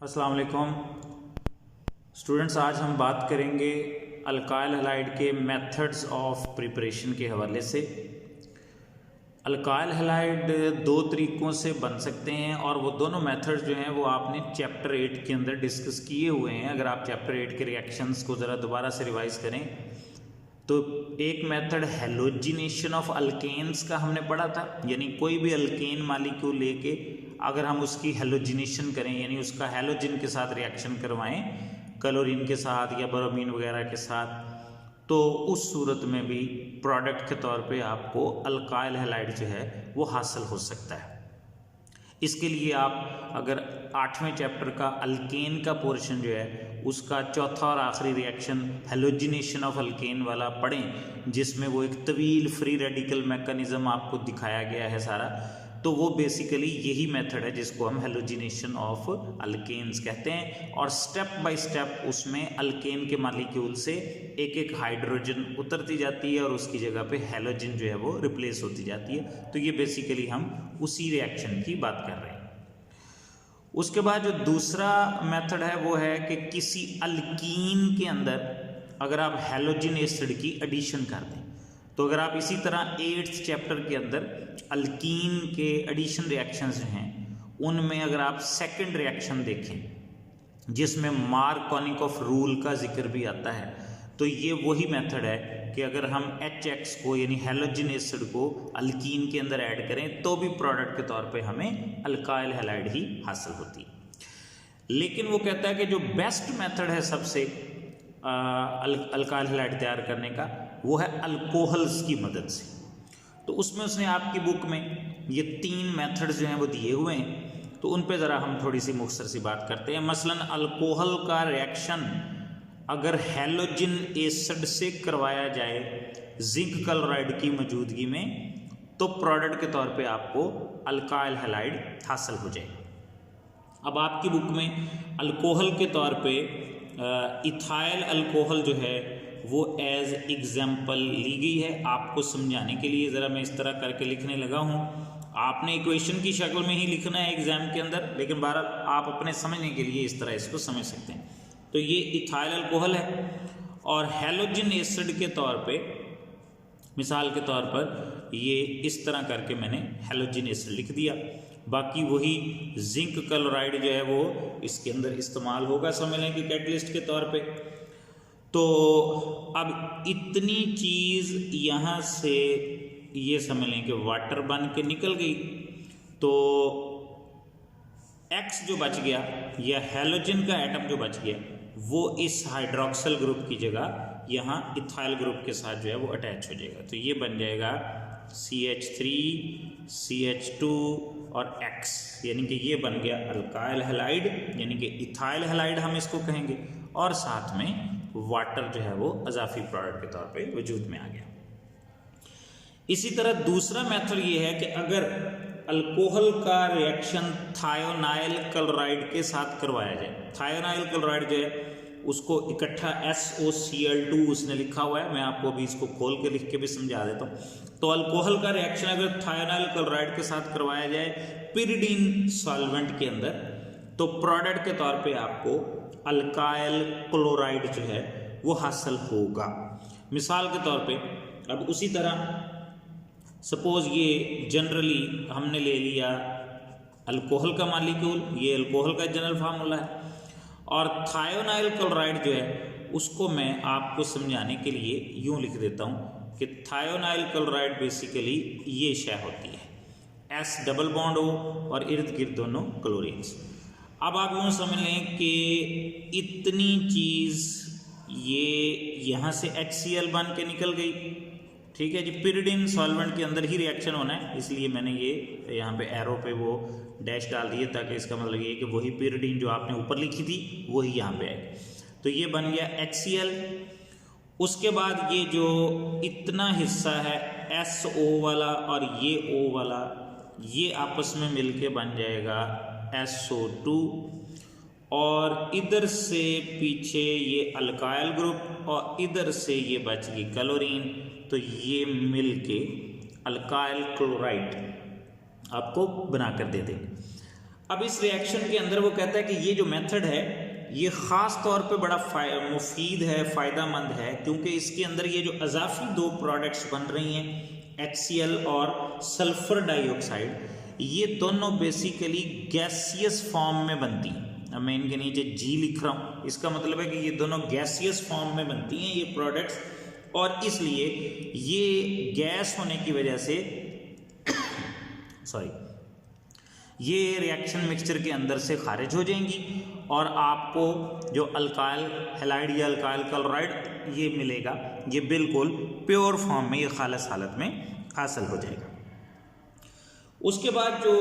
अस्सलाम वालेकुम स्टूडेंट्स। आज हम बात करेंगे अल्काइल हैलाइड के मेथड्स ऑफ प्रिपरेशन के हवाले से। अल्काइल हैलाइड दो तरीक़ों से बन सकते हैं और वो दोनों मेथड्स जो हैं वो आपने चैप्टर 8 के अंदर डिस्कस किए हुए हैं। अगर आप चैप्टर 8 के रिएक्शंस को ज़रा दोबारा से रिवाइज करें तो एक मेथड हेलोजिनेशन ऑफ अल्केन्स का हमने पढ़ा था, यानी कोई भी अल्केन मालिक्यूल लेके अगर हम उसकी हेलोजिनेशन करें यानी उसका हेलोजन के साथ रिएक्शन करवाएं क्लोरीन के साथ या ब्रोमीन वगैरह के साथ, तो उस सूरत में भी प्रोडक्ट के तौर पे आपको अल्काइल हैलाइड जो है वो हासिल हो सकता है। इसके लिए आप अगर 8वें चैप्टर का अल्केन का पोर्शन जो है उसका चौथा और आखिरी रिएक्शन हेलोजिनेशन ऑफ अल्केन वाला पढ़ें, जिसमें वो एक तवील फ्री रेडिकल मैकेनिज्म आपको दिखाया गया है सारा, तो वो बेसिकली यही मेथड है जिसको हम हेलोजिनेशन ऑफ अल्केन्स कहते हैं। और स्टेप बाय स्टेप उसमें अल्केन के मालिक्यूल से एक एक हाइड्रोजन उतरती जाती है और उसकी जगह पे हेलोजन जो है वो रिप्लेस होती जाती है। तो ये बेसिकली हम उसी रिएक्शन की बात कर रहे हैं। उसके बाद जो दूसरा मेथड है वो है कि किसी अल्कीन के अंदर अगर आप हेलोजन एसिड की एडिशन कर दें, तो अगर आप इसी तरह 8th चैप्टर के अंदर अल्कीन के एडिशन रिएक्शंस हैं उनमें अगर आप सेकंड रिएक्शन देखें जिसमें मार्कोनिकॉफ रूल का जिक्र भी आता है, तो ये वही मेथड है कि अगर हम HX को यानी हेलोजन एसिड को अल्कीन के अंदर ऐड करें तो भी प्रोडक्ट के तौर पे हमें अल्काइल हैलाइड ही हासिल होती है। लेकिन वो कहता है कि जो बेस्ट मेथड है सबसे अल्काइल हैलाइड तैयार करने का वो है अल्कोहल्स की मदद से। तो उसमें उसने आपकी बुक में ये 3 मेथड्स जो हैं वो दिए हुए हैं, तो उन पे ज़रा हम थोड़ी सी मुख्तसर सी बात करते हैं। मसलन अल्कोहल का रिएक्शन अगर हेलोजन एसिड से करवाया जाए जिंक क्लोराइड की मौजूदगी में तो प्रोडक्ट के तौर पे आपको अल्काइल हैलाइड हासिल हो जाएगा। अब आपकी बुक में अल्कोहल के तौर पे इथाइल अल्कोहल जो है वो एज एग्जाम्पल ली गई है। आपको समझाने के लिए ज़रा मैं इस तरह करके लिखने लगा हूँ। आपने इक्वेशन की शक्ल में ही लिखना है एग्जाम के अंदर, लेकिन बहरहाल आप अपने समझने के लिए इस तरह इसको समझ सकते हैं। तो ये इथाइल अल्कोहल है और हेलोजन एसिड के तौर पे मिसाल के तौर पर ये इस तरह करके मैंने हेलोजन एसिड लिख दिया। बाकी वही जिंक क्लोराइड जो है वो इसके अंदर इस्तेमाल होगा समझ लें कि कैटलिस्ट के तौर पे। तो अब इतनी चीज़ यहाँ से ये समझ लें कि वाटर बन के निकल गई, तो X जो बच गया या हेलोजन का एटम जो बच गया वो इस हाइड्रोक्सिल ग्रुप की जगह यहाँ इथाइल ग्रुप के साथ जो है वो अटैच हो जाएगा। तो ये बन जाएगा CH3 CH2 और X, यानी कि ये बन गया अल्काइल हैलाइड, यानी कि इथाइल हैलाइड हम इसको कहेंगे, और साथ में वाटर जो है वो अजाफी प्रोडक्ट के तौर पे वजूद में आ गया। इसी तरह दूसरा मेथड ये है कि अगर अल्कोहल का रिएक्शन थायोनाइल क्लोराइड के साथ करवाया जाए, थायोनाइल क्लोराइड जो है उसको इकट्ठा SOCl2 उसने लिखा हुआ है, मैं आपको अभी इसको खोल के लिख के भी समझा देता हूँ। तो अल्कोहल का रिएक्शन अगर थायोनाइल क्लोराइड के साथ करवाया जाए पिरिडीन सॉल्वेंट के अंदर, तो प्रोडक्ट के तौर पे आपको अल्काइल क्लोराइड जो है वो हासिल होगा। मिसाल के तौर पे अब उसी तरह सपोज ये जनरली हमने ले लिया अल्कोहल का मालिक्यूल, ये अल्कोहल का जनरल फार्मूला है, और थायोनाइल क्लोराइड जो है उसको मैं आपको समझाने के लिए यूं लिख देता हूं कि थायोनाइल क्लोराइड बेसिकली ये शय होती है S डबल बॉन्ड O और इर्द गिर्द दोनों क्लोरीन्स। अब आप यूँ समझ लें कि इतनी चीज़ ये यहाँ से HCl बन के निकल गई, ठीक है जी। पिरिडीन सॉल्वेंट के अंदर ही रिएक्शन होना है, इसलिए मैंने ये यहाँ पे एरो पे वो डैश डाल दिए ताकि इसका मतलब ये कि वही पिरिडीन जो आपने ऊपर लिखी थी वही यहाँ पे आएगी। तो ये बन गया HCl। उसके बाद ये जो इतना हिस्सा है SO वाला और ये O वाला, ये आपस में मिलके बन जाएगा SO2, और इधर से पीछे ये अल्काइल ग्रुप और इधर से ये बच गई क्लोरीन, तो ये मिलके अल्काइल क्लोराइड आपको बना कर दे देंगे। अब इस रिएक्शन के अंदर वो कहता है कि ये जो मेथड है ये ख़ास तौर पे बड़ा मुफीद है, फ़ायदेमंद है, क्योंकि इसके अंदर ये जो अजाफी दो प्रोडक्ट्स बन रही हैं HCl और सल्फर डाइऑक्साइड, ये दोनों बेसिकली गैसियस फॉर्म में बनती हैं। अब मैं इनके नीचे G लिख रहा हूँ, इसका मतलब है कि ये दोनों गैसियस फॉर्म में बनती हैं ये प्रोडक्ट्स, और इसलिए ये गैस होने की वजह से ये रिएक्शन मिक्सचर के अंदर से खारिज हो जाएंगी और आपको जो अल्काइल हैलाइड या अल्काइल क्लोराइड ये मिलेगा, ये बिल्कुल प्योर फॉर्म में, ये खालिस हालत में हासिल हो जाएगा। उसके बाद जो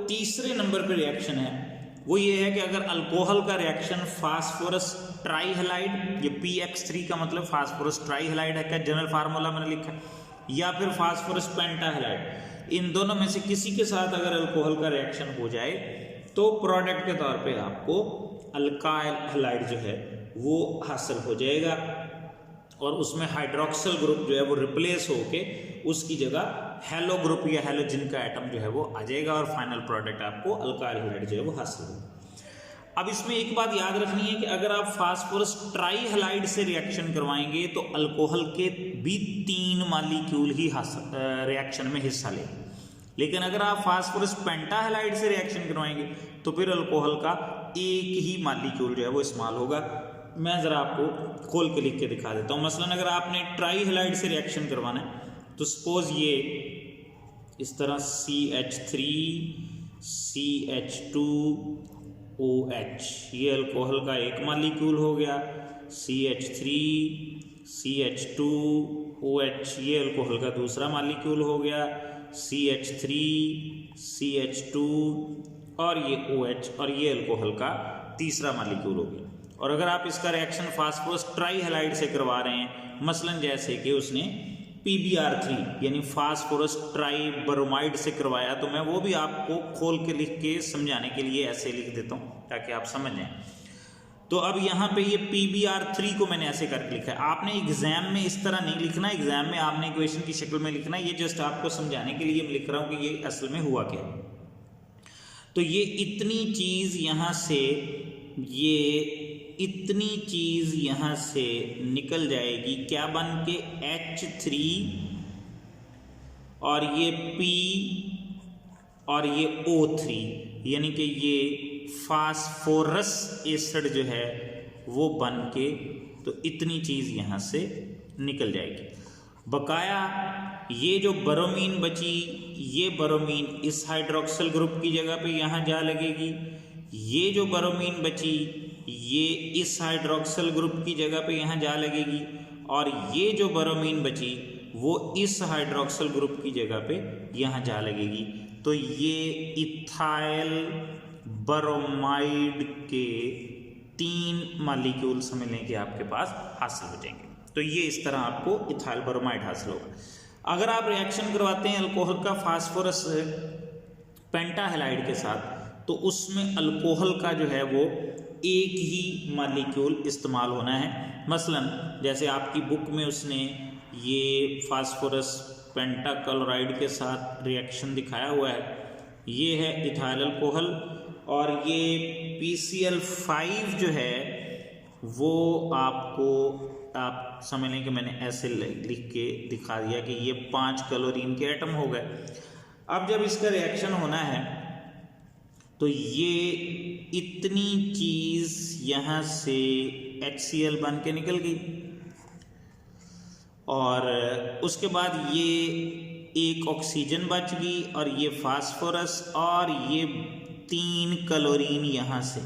तीसरे नंबर पे रिएक्शन है वो ये है कि अगर अल्कोहल का रिएक्शन फास्फोरस ट्राईहैलाइड, ये PX3 का मतलब फास्फोरस ट्राईहैलाइड है, क्या जनरल फार्मूला मैंने लिखा है, या फिर फास्फोरस पेंटाहैलाइड, इन दोनों में से किसी के साथ अगर अल्कोहल का रिएक्शन हो जाए तो प्रोडक्ट के तौर पे आपको अल्काइल हैलाइड जो है वो हासिल हो जाएगा और उसमें हाइड्रोक्सिल ग्रुप जो है वो रिप्लेस होके उसकी जगह हेलो ग्रुप या हेलोजन का एटम जो है वो आ जाएगा और फाइनल प्रोडक्ट आपको अल्काइल हैलाइड जो है वो हासिल होगा। अब इसमें एक बात याद रखनी है कि अगर आप फास्फोरस ट्राईहैलाइड से रिएक्शन करवाएंगे तो अल्कोहल के भी 3 मॉलिक्यूल ही रिएक्शन में हिस्सा लेंगे, लेकिन अगर आप फास्फोरस पेंटाहैलाइड से रिएक्शन करवाएंगे तो फिर अल्कोहल का एक ही मॉलिक्यूल जो है वो इस्तेमाल होगा। मैं ज़रा आपको खोल के लिख के दिखा देता हूँ। मसलन अगर आपने ट्राईहैलाइड से रिएक्शन करवाना है तो सपोज ये इस तरह CH3 CH2OH, ये अल्कोहल का एक मॉलिक्यूल हो गया, CH3 CH2OH ये अल्कोहल का दूसरा मॉलिक्यूल हो गया, CH3 CH2 और ये OH और ये अल्कोहल का तीसरा मॉलिक्यूल हो गया। और अगर आप इसका रिएक्शन फास्फोरस ट्राईहैलाइड से करवा रहे हैं, मसलन जैसे कि उसने PBr3 यानी फास्फोरस ट्राईब्रोमाइड से करवाया, तो मैं वो भी आपको खोल के लिख के समझाने के लिए ऐसे लिख देता हूँ ताकि आप समझ जाएं। तो अब यहाँ पे ये PBr3 को मैंने ऐसे करके लिखा है। आपने एग्जाम में इस तरह नहीं लिखना, एग्जाम में आपने इक्वेशन की शक्ल में लिखना है। ये जस्ट आपको समझाने के लिए मैं लिख रहा हूँ कि ये असल में हुआ क्या। तो ये इतनी चीज़ यहाँ से, ये इतनी चीज़ यहाँ से निकल जाएगी, क्या बन के H3 और ये P और ये O3, यानी कि ये फास्फोरस एसिड जो है वो बन के तो इतनी चीज़ यहाँ से निकल जाएगी। बकाया ये जो बरोमीन बची, ये बरोमीन इस हाइड्रोक्सिल ग्रुप की जगह पे यहाँ जा लगेगी, ये जो बरोमीन बची ये इस हाइड्रोक्सिल ग्रुप की जगह पे यहाँ जा लगेगी, और ये जो बरोमीन बची वो इस हाइड्रोक्सिल ग्रुप की जगह पे यहाँ जा लगेगी। तो ये इथाइल बरोमाइड के 3 मॉलिक्यूल समझ लें कि आपके पास हासिल हो जाएंगे। तो ये इस तरह आपको इथाइल बरोमाइड हासिल होगा। अगर आप रिएक्शन करवाते हैं अल्कोहल का फास्फोरस पेंटाहैलाइड के साथ, तो उसमें अल्कोहल का जो है वो एक ही मॉलिक्यूल इस्तेमाल होना है। मसलन जैसे आपकी बुक में उसने ये फास्फोरस पेंटाक्लोराइड के साथ रिएक्शन दिखाया हुआ है, ये है इथाइल अल्कोहल, और ये PCl5 जो है वो आपको आप समझ लें कि मैंने ऐसे लिख के दिखा दिया कि ये 5 क्लोरीन के एटम हो गए। अब जब इसका रिएक्शन होना है तो ये इतनी चीज़ यहाँ से HCl बन के निकल गई, और उसके बाद ये एक ऑक्सीजन बच गई और ये फास्फोरस और ये 3 क्लोरीन यहाँ से,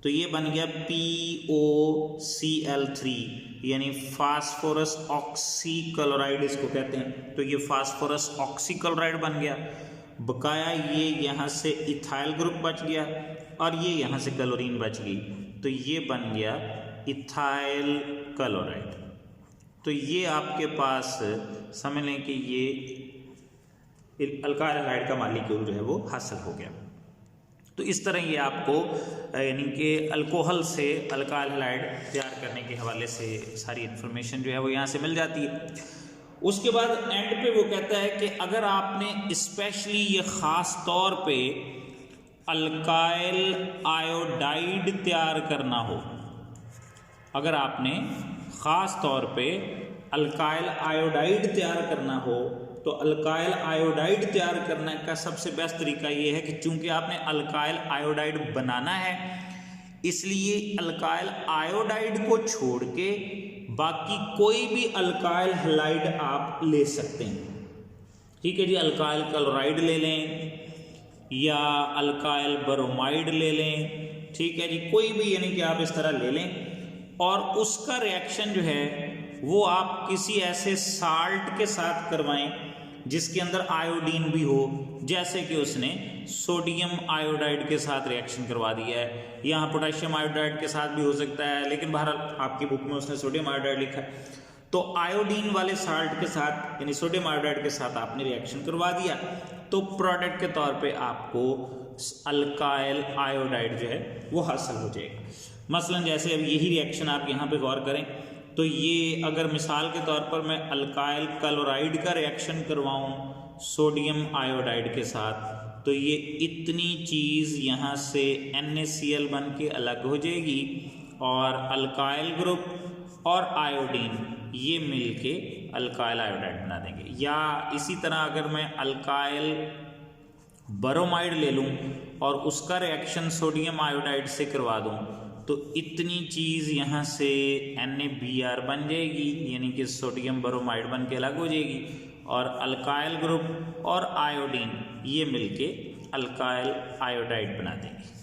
तो ये बन गया POCl3 यानी फास्फोरस ऑक्सीक्लोराइड इसको कहते हैं। तो ये फास्फोरस ऑक्सीक्लोराइड बन गया। बकाया ये यहाँ से इथाइल ग्रुप बच गया और ये यहाँ से क्लोरीन बच गई, तो ये बन गया इथाइल क्लोराइड। तो ये आपके पास समझ लें कि ये अल्काइल हैलाइड का मॉलिक्यूल जो है वो हासिल हो गया। तो इस तरह ये आपको यानी कि अल्कोहल से अल्काइल हैलाइड तैयार करने के हवाले से सारी इन्फॉर्मेशन जो है वो यहाँ से मिल जाती है। उसके बाद एंड पे वो कहता है कि अगर आपने स्पेशली ये ख़ास तौर पे अल्काइल आयोडाइड तैयार करना हो, अगर आपने ख़ास तौर पे अल्काइल आयोडाइड तैयार करना हो, तो अल्काइल आयोडाइड तैयार करने का सबसे बेस्ट तरीका ये है कि चूंकि आपने अल्काइल आयोडाइड बनाना है, इसलिए अल्काइल आयोडाइड को छोड़ के बाकी कोई भी अल्काइल हैलाइड आप ले सकते हैं। ठीक है जी, अल्काइल क्लोराइड ले लें या अल्काइल ब्रोमाइड ले लें, ठीक है जी, कोई भी यानी कि आप इस तरह ले लें और उसका रिएक्शन जो है वो आप किसी ऐसे साल्ट के साथ करवाएं जिसके अंदर आयोडीन भी हो, जैसे कि उसने सोडियम आयोडाइड के साथ रिएक्शन करवा दिया है, यहाँ पोटेशियम आयोडाइड के साथ भी हो सकता है, लेकिन बहरहाल आपकी बुक में उसने सोडियम आयोडाइड लिखा है। तो आयोडीन वाले साल्ट के साथ यानी सोडियम आयोडाइड के साथ आपने रिएक्शन करवा दिया, तो प्रोडक्ट के तौर पे आपको अल्काइल आयोडाइड जो है वो हासिल हो जाएगा। मसलन जैसे अब यही रिएक्शन आप यहाँ पे गौर करें, तो ये अगर मिसाल के तौर पर मैं अल्काइल क्लोराइड का रिएक्शन करवाऊँ सोडियम आयोडाइड के साथ, तो ये इतनी चीज़ यहाँ से NaCl बन के अलग हो जाएगी और अल्काइल ग्रुप और आयोडीन ये मिलके अल्काइल आयोडाइड बना देंगे। या इसी तरह अगर मैं अल्काइल ब्रोमाइड ले लूँ और उसका रिएक्शन सोडियम आयोडाइड से करवा दूँ, तो इतनी चीज़ यहाँ से NaBr बन जाएगी, यानी कि सोडियम ब्रोमाइड बन के अलग हो जाएगी और अल्काइल ग्रुप और आयोडीन ये मिलके अल्काइल आयोडाइड बना देंगे।